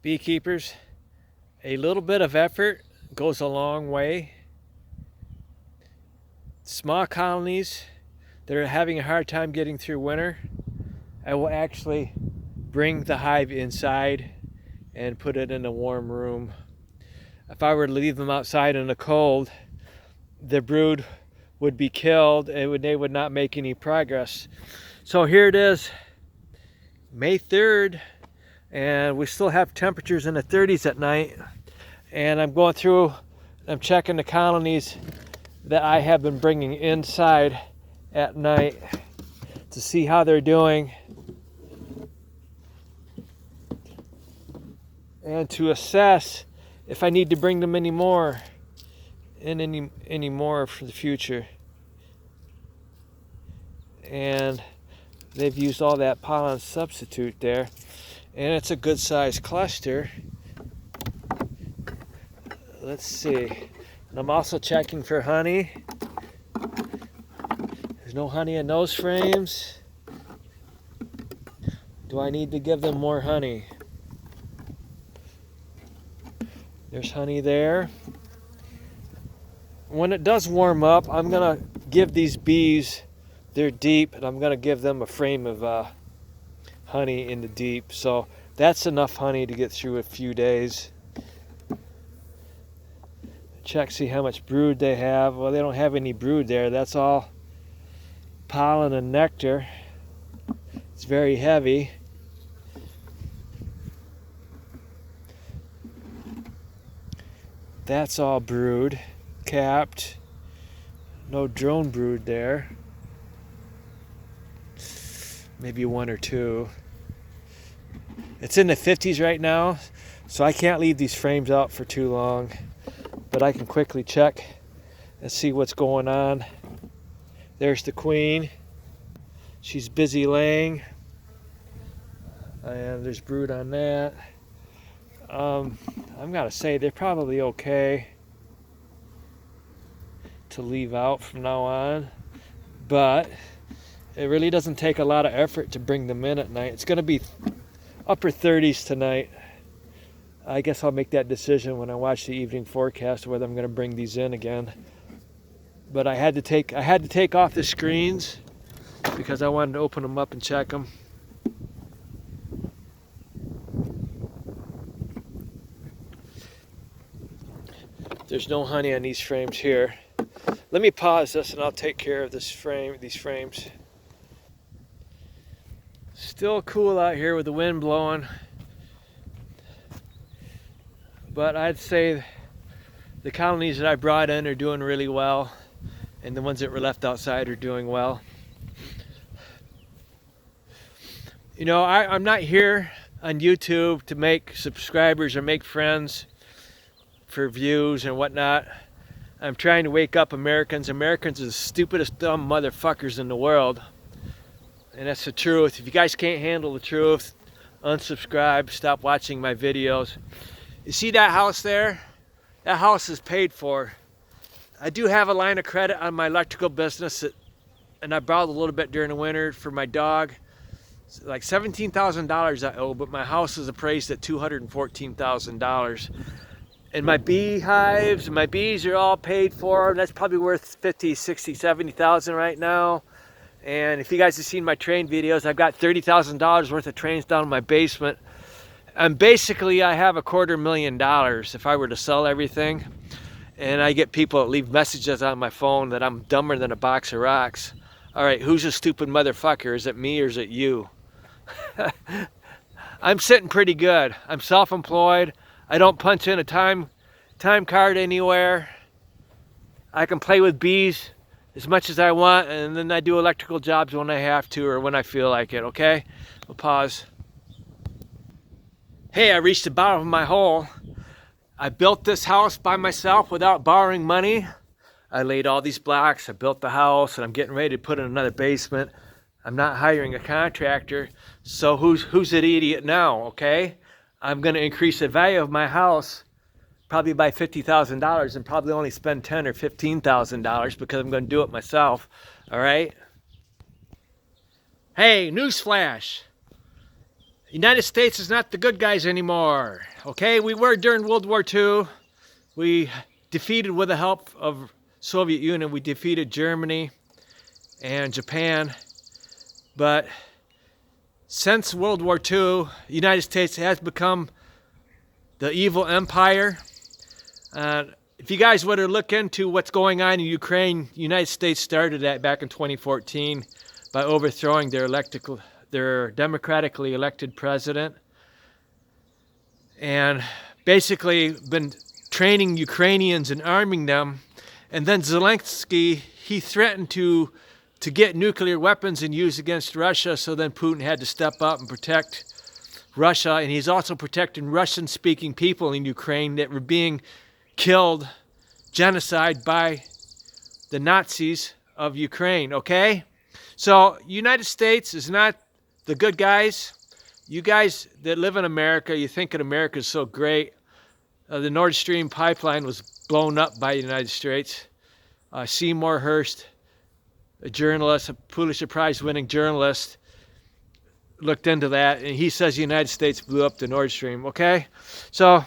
Beekeepers, a little bit of effort goes a long way. Small colonies that are having a hard time getting through winter, I will actually bring the hive inside and put it in a warm room. If I were to leave them outside in the cold, the brood would be killed and they would not make any progress. So here it is, May 3rd, and we still have temperatures in the 30s at night. And I'm going through, I'm checking the colonies that I have been bringing inside at night to see how they're doing and to assess if I need to bring them any more for the future. And they've used all that pollen substitute there, and it's a good sized cluster. Let's see. And I'm also checking for honey. There's no honey in those frames. Do I need to give them more honey? There's honey there. When it does warm up, I'm gonna give these bees, they're deep, and I'm gonna give them a frame of honey in the deep. So that's enough honey to get through a few days. Check, see how much brood they have. Well, they don't have any brood there. That's all pollen and nectar. It's very heavy. That's all brood, capped. No drone brood there. Maybe one or two. It's in the 50s right now, so I can't leave these frames out for too long. But I can quickly check and see what's going on. There's the queen. She's busy laying. And there's brood on that. I'm gonna say they're probably okay to leave out from now on. But it really doesn't take a lot of effort to bring them in at night. It's gonna be upper 30s tonight. I guess I'll make that decision when I watch the evening forecast whether I'm going to bring these in again. But I had to take off the screens because I wanted to open them up and check them. There's no honey on these frames here. Let me pause this and I'll take care of these frames. Still cool out here with the wind blowing. But I'd say the colonies that I brought in are doing really well, and the ones that were left outside are doing well. You know, I'm not here on YouTube to make subscribers or make friends for views and whatnot. I'm trying to wake up Americans. Americans are the stupidest dumb motherfuckers in the world. And that's the truth. If you guys can't handle the truth, unsubscribe, stop watching my videos. You see that house there? That house is paid for. I do have a line of credit on my electrical business, and I borrowed a little bit during the winter for my dog. It's like $17,000 I owe, but my house is appraised at $214,000. And my beehives, my bees are all paid for, and that's probably worth $50,000, $60,000, $70,000 right now. And if you guys have seen my train videos, I've got $30,000 worth of trains down in my basement. And basically, I have $250,000 if I were to sell everything. And I get people that leave messages on my phone that I'm dumber than a box of rocks. All right, who's a stupid motherfucker? Is it me or is it you? I'm sitting pretty good. I'm self-employed. I don't punch in a time card anywhere. I can play with bees as much as I want, and then I do electrical jobs when I have to or when I feel like it, okay? We'll pause. Hey, I reached the bottom of my hole. I built this house by myself without borrowing money. I laid all these blocks, I built the house, and I'm getting ready to put in another basement. I'm not hiring a contractor, so who's an idiot now, okay? I'm gonna increase the value of my house probably by $50,000 and probably only spend $10,000 or $15,000 because I'm gonna do it myself, all right? Hey, newsflash. United States is not the good guys anymore. Okay, we were during World War II. We defeated, with the help of Soviet Union, we defeated Germany and Japan. But since World War II, the United States has become the evil empire. If you guys were to look into what's going on in Ukraine, the United States started that back in 2014 by overthrowing their democratically elected president, and basically been training Ukrainians and arming them. And then Zelensky, he threatened to get nuclear weapons and use against Russia, so then Putin had to step up and protect Russia. And he's also protecting Russian-speaking people in Ukraine that were being killed, genocide by the Nazis of Ukraine, okay? So United States is not the good guys. You guys that live in America, you think that America is so great. The Nord Stream pipeline was blown up by the United States. Seymour Hersh, a journalist, a Pulitzer Prize-winning journalist, looked into that, and he says the United States blew up the Nord Stream, okay? So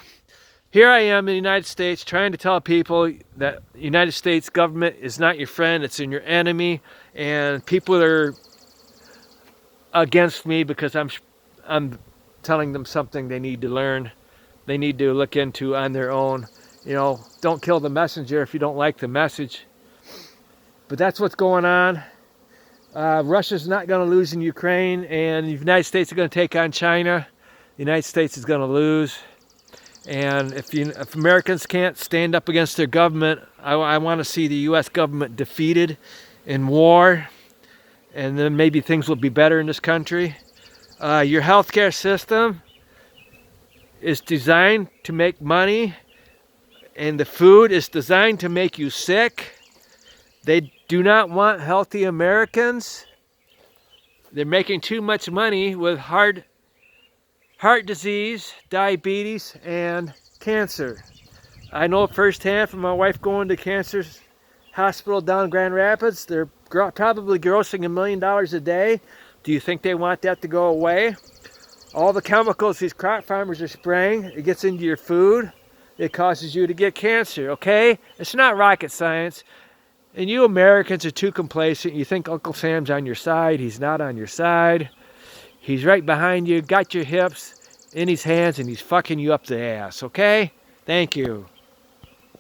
here I am in the United States trying to tell people that the United States government is not your friend, it's your enemy, and people are against me because I'm telling them something they need to learn, they need to look into on their own. You know, don't kill the messenger if you don't like the message. But that's what's going on. Russia's not going to lose in Ukraine, and the United States are going to take on China. The United States is going to lose. And if Americans can't stand up against their government, I want to see the U.S. government defeated in war, and then maybe things will be better in this country. Your healthcare system is designed to make money, and the food is designed to make you sick. They do not want healthy Americans. They're making too much money with heart disease, diabetes, and cancer. I know firsthand from my wife going to cancer hospital down in Grand Rapids. They're probably grossing $1 million a day. Do you think they want that to go away? All the chemicals these crop farmers are spraying, it gets into your food. It causes you to get cancer, okay? It's not rocket science. And you Americans are too complacent. You think Uncle Sam's on your side. He's not on your side. He's right behind you, got your hips in his hands, and he's fucking you up the ass, okay? Thank you.